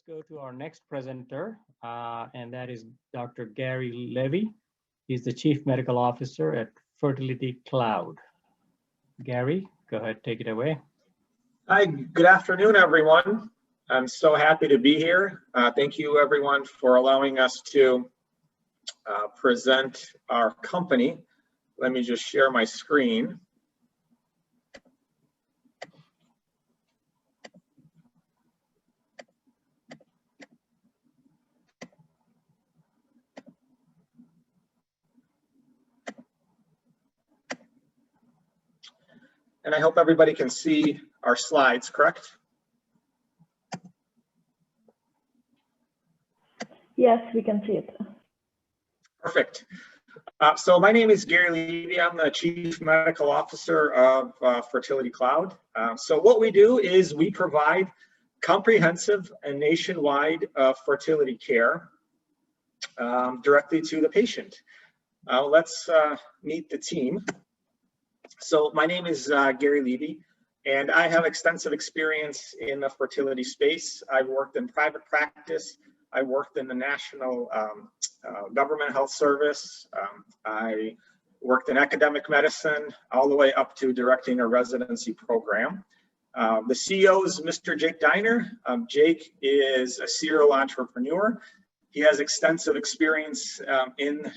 let's go to our next presenter, and that is Dr. Gary Levy. He's the Chief Medical Officer at Fertility Cloud. Gary, go ahead, take it away. Hi, good afternoon, everyone. I'm so happy to be here. Thank you, everyone, for allowing us to present our company. Let me just share my screen. And I hope everybody can see our slides, correct? Yes, we can see it. Perfect. So my name is Gary Levy. I'm the Chief Medical Officer of Fertility Cloud. So what we do is we provide comprehensive and nationwide fertility care directly to the patient. Let's meet the team. So my name is Gary Levy, and I have extensive experience in the fertility space. I've worked in private practice. I worked in the National Government Health Service. I worked in academic medicine all the way up to directing a residency program. The CEO is Mr. Jake Diner. Jake is a serial entrepreneur. He has extensive experience in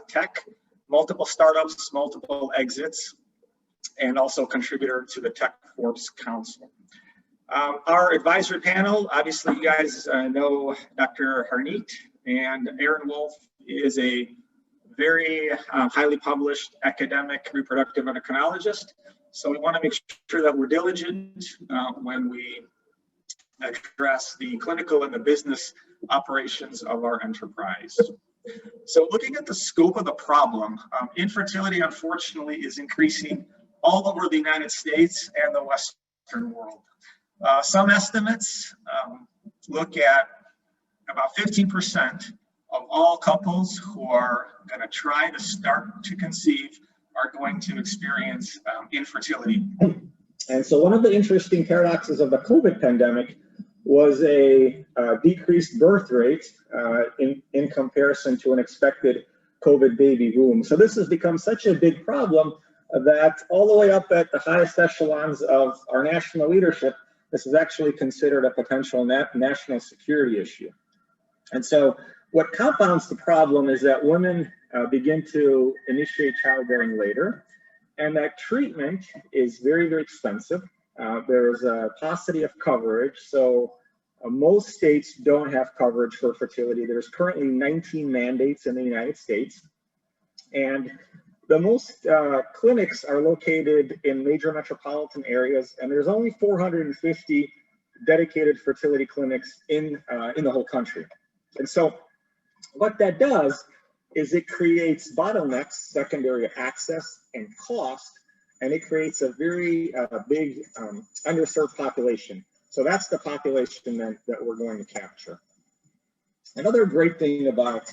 tech, multiple startups, multiple exits, and also contributor to the Tech Forbes Council. Our advisory panel, obviously you guys know Dr. Harneet, and Aaron Wolf is a very highly published academic reproductive endocrinologist. So we want to make sure that we're diligent when we address the clinical and the business operations of our enterprise. So looking at the scope of the problem, infertility unfortunately is increasing all over the United States and the Western world. Some estimates look at about 15% of all couples who are going to try to start to conceive are going to experience infertility. And so one of the interesting paradoxes of the COVID pandemic was a decreased birth rate in comparison to an expected COVID baby boom. So this has become such a big problem that all the way up at the highest echelons of our national leadership, this is actually considered a potential national security issue. And so what compounds the problem is that women begin to initiate childbearing later, and that treatment is very, very expensive. There's a paucity of coverage. So most states don't have coverage for fertility. There's currently 19 mandates in the United States. And the most clinics are located in major metropolitan areas, and there's only 450 dedicated fertility clinics in the whole country. And so what that does is it creates bottlenecks, secondary access and cost, and it creates a very big underserved population. So that's the population that we're going to capture. Another great thing about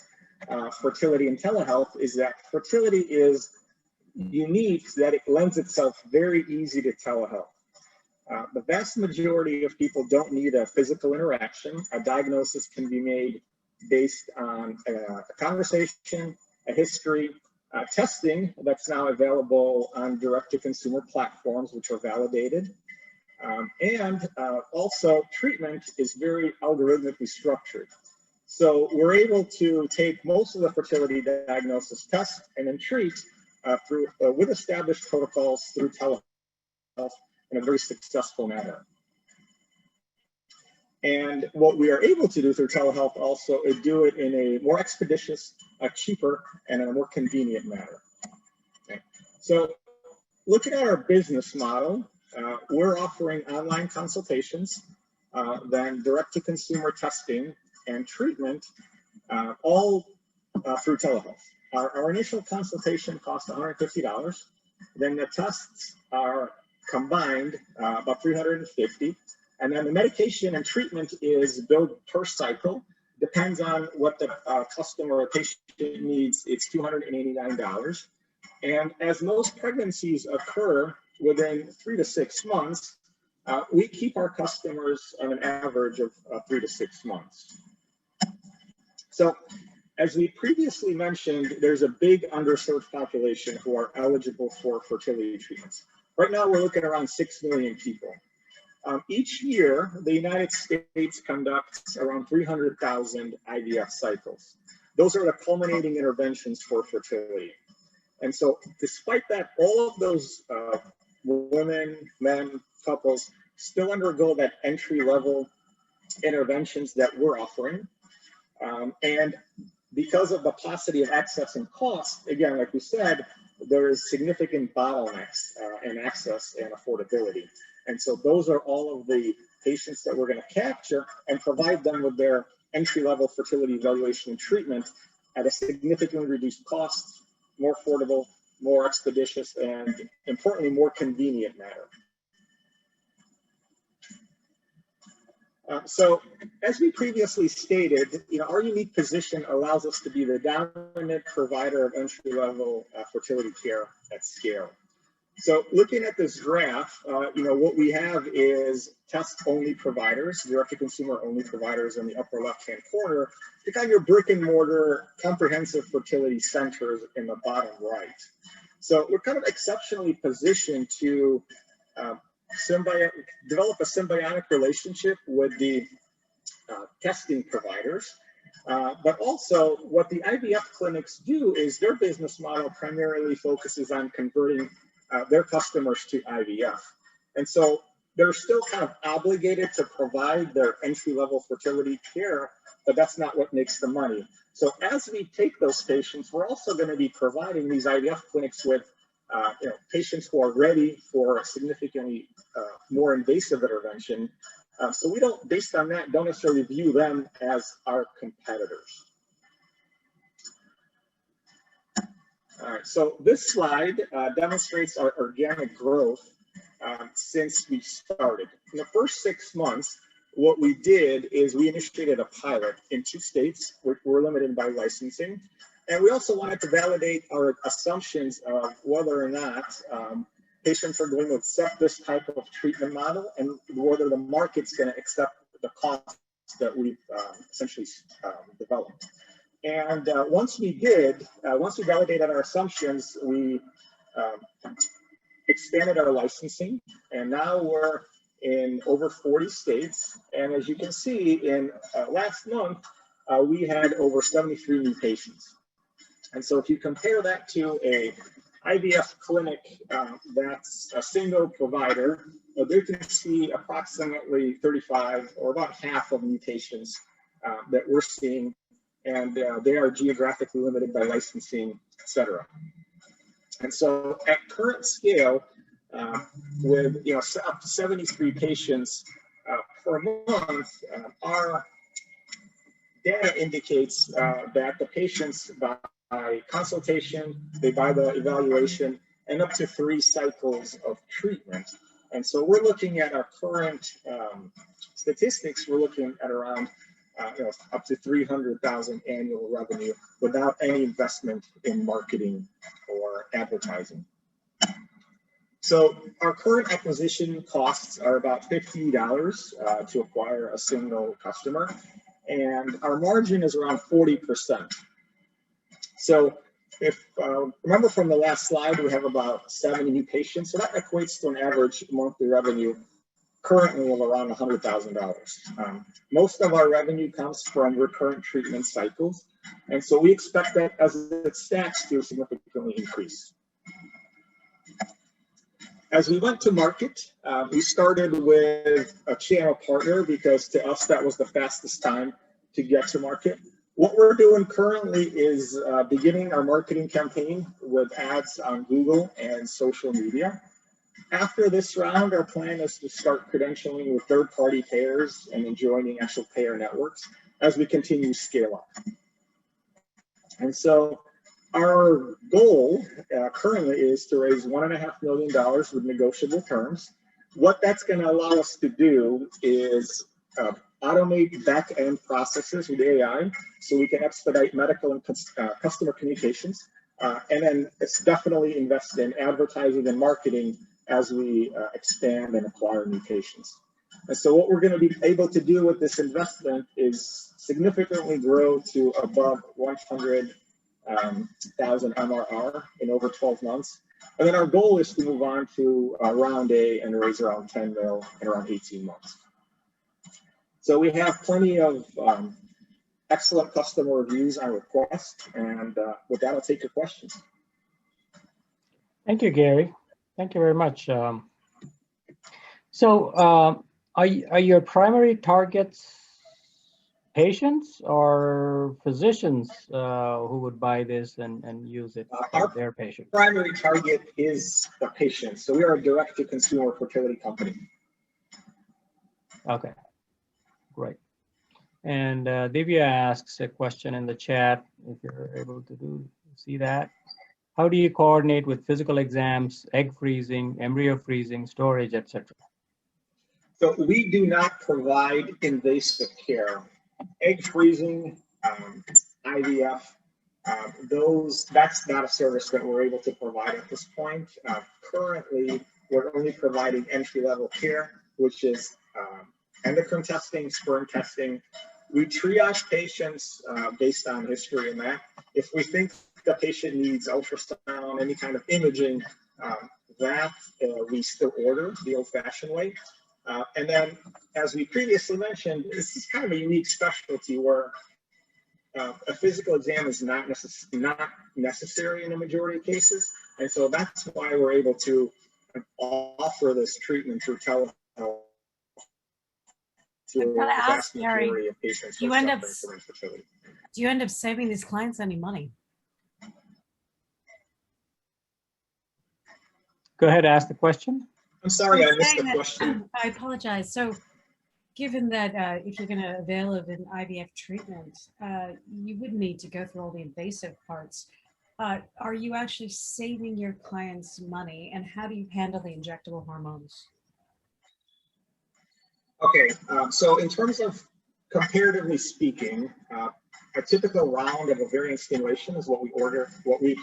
fertility and telehealth is that fertility is unique, that it lends itself very easy to telehealth. The vast majority of people don't need a physical interaction. A diagnosis can be made based on a conversation, a history, testing that's now available on direct-to-consumer platforms, which are validated. And also treatment is very algorithmically structured. So we're able to take most of the fertility diagnosis tests and then treat with established protocols through telehealth in a very successful manner. And what we are able to do through telehealth also is do it in a more expeditious, cheaper, and a more convenient manner. Okay. So looking at our business model, we're offering online consultations, then direct-to-consumer testing and treatment, all through telehealth. Our initial consultation costs $150. Then the tests are combined about $350. And then the medication and treatment is billed per cycle. Depends on what the customer or patient needs. It's $289. And as most pregnancies occur within 3 to 6 months, we keep our customers on an average of 3 to 6 months. So, as we previously mentioned, there's a big underserved population who are eligible for fertility treatments. Right now, we're looking around 6 million people. Each year, the United States conducts around 300,000 IVF cycles. Those are the culminating interventions for fertility. And so, despite that, all of those women, men, couples still undergo that entry-level interventions that we're offering. And because of the paucity of access and cost, again, like we said, there is significant bottlenecks in access and affordability. And so those are all of the patients that we're going to capture and provide them with their entry-level fertility evaluation and treatment at a significantly reduced cost, more affordable, more expeditious, and importantly, more convenient manner. So, as we previously stated, our unique position allows us to be the dominant provider of entry-level fertility care at scale. So, looking at this graph, what we have is test-only providers, direct-to-consumer only providers in the upper left-hand corner, to kind of your brick-and-mortar comprehensive fertility centers in the bottom right. So, we're kind of exceptionally positioned to develop a symbiotic relationship with the testing providers, but also what the IVF clinics do is their business model primarily focuses on converting their customers to IVF. And so they're still kind of obligated to provide their entry-level fertility care, but that's not what makes the money. So as we take those patients, we're also going to be providing these IVF clinics with patients who are ready for a significantly more invasive intervention. So we don't, based on that, don't necessarily view them as our competitors. All right, so this slide demonstrates our organic growth since we started. In the first 6 months, what we did is we initiated a pilot in 2 states. We're limited by licensing. And we also wanted to validate our assumptions of whether or not patients are going to accept this type of treatment model and whether the market's going to accept the costs that we've essentially developed. And once we validated our assumptions, we expanded our licensing, and now we're in over 40 states. And as you can see, in last month, we had over 73 new patients. And so if you compare that to a IVF clinic that's a single provider, they can see approximately 35 or about half of new patients that we're seeing, and they are geographically limited by licensing, et cetera. And so at current scale, with up to 73 patients per month, our data indicates that the patients buy consultation, they buy the evaluation, and up to 3 cycles of treatment. And so we're looking at our current statistics, we're looking at around up to 300,000 annual revenue without any investment in marketing or advertising. So our current acquisition costs are about $50 to acquire a single customer, and our margin is around 40%. So if remember from the last slide, we have about 70 new patients, so that equates to an average monthly revenue currently of around $100,000. Most of our revenue comes from recurrent treatment cycles, and so we expect that as it stacks to significantly increase. As we went to market, we started with a channel partner because to us that was the fastest time to get to market. What we're doing currently is beginning our marketing campaign with ads on Google and social media. After this round, our plan is to start credentialing with third-party payers and then joining actual payer networks as we continue to scale up. And so our goal currently is to raise $1.5 million with negotiable terms. What that's going to allow us to do is automate back-end processes with AI so we can expedite medical and customer communications. And then it's definitely invest in advertising and marketing as we expand and acquire new patients. And so what we're going to be able to do with this investment is significantly grow to above 100,000 MRR in over 12 months. And then our goal is to move on to round A and raise around 10 mil in around 18 months. So we have plenty of excellent customer reviews on request. And with that, I'll take your questions. Thank you, Gary. Thank you very much. Are your primary targets patients or physicians who would buy this and use it for their patients? Our primary target is the patient. So we are a direct-to-consumer fertility company. Okay, great. And Divya asks a question in the chat, if you're able to see that. How do you coordinate with physical exams, egg freezing, embryo freezing, storage, etc.? So we do not provide invasive care. Egg freezing, IVF, that's not a service that we're able to provide at this point. Currently, we're only providing entry-level care, which is endocrine testing, sperm testing. We triage patients based on history and that. If we think the patient needs ultrasound, any kind of imaging, we still order the old-fashioned way. And then, as we previously mentioned, this is kind of a unique specialty where a physical exam is not necessary in a majority of cases. And so that's why we're able to offer this treatment through telehealth to a vast majority of patients. Do you end up saving these clients any money? Go ahead, ask the question. I'm sorry, I missed the question. I apologize. So given that if you're going to avail of an IVF treatment, you would need to go through all the invasive parts. Are you actually saving your clients money, and how do you handle the injectable hormones? Okay, so in terms of comparatively speaking, a typical round of ovarian stimulation is what we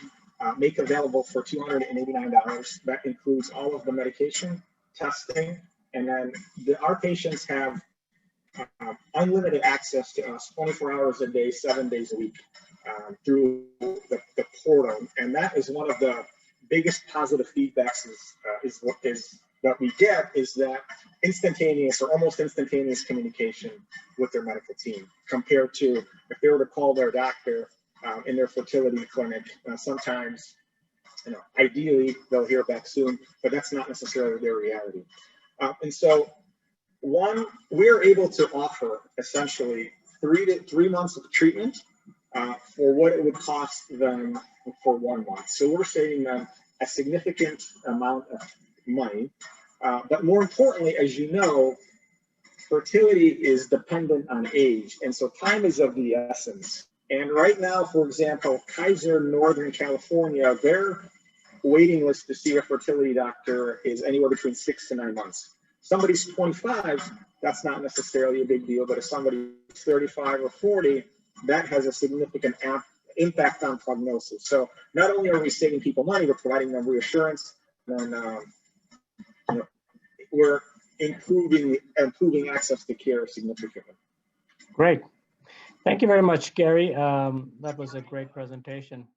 make available for $289. That includes all of the medication, testing, and then our patients have unlimited access to us 24 hours a day, 7 days a week through the portal. And that is one of the biggest positive feedbacks that we get is that instantaneous or almost instantaneous communication with their medical team compared to if they were to call their doctor in their fertility clinic. Sometimes, ideally they'll hear back soon, but that's not necessarily their reality. And so, we're able to offer essentially 3 months of treatment for what it would cost them for 1 month. So we're saving them a significant amount of money. But more importantly, as you know, fertility is dependent on age, and so time is of the essence. And right now, for example, Kaiser Northern California, their waiting list to see a fertility doctor is anywhere between 6 to 9 months. Somebody's 25, that's not necessarily a big deal, but if somebody's 35 or 40, that has a significant impact on prognosis. So not only are we saving people money, we're providing them reassurance, and we're improving access to care significantly. Great. Thank you very much, Gary. That was a great presentation.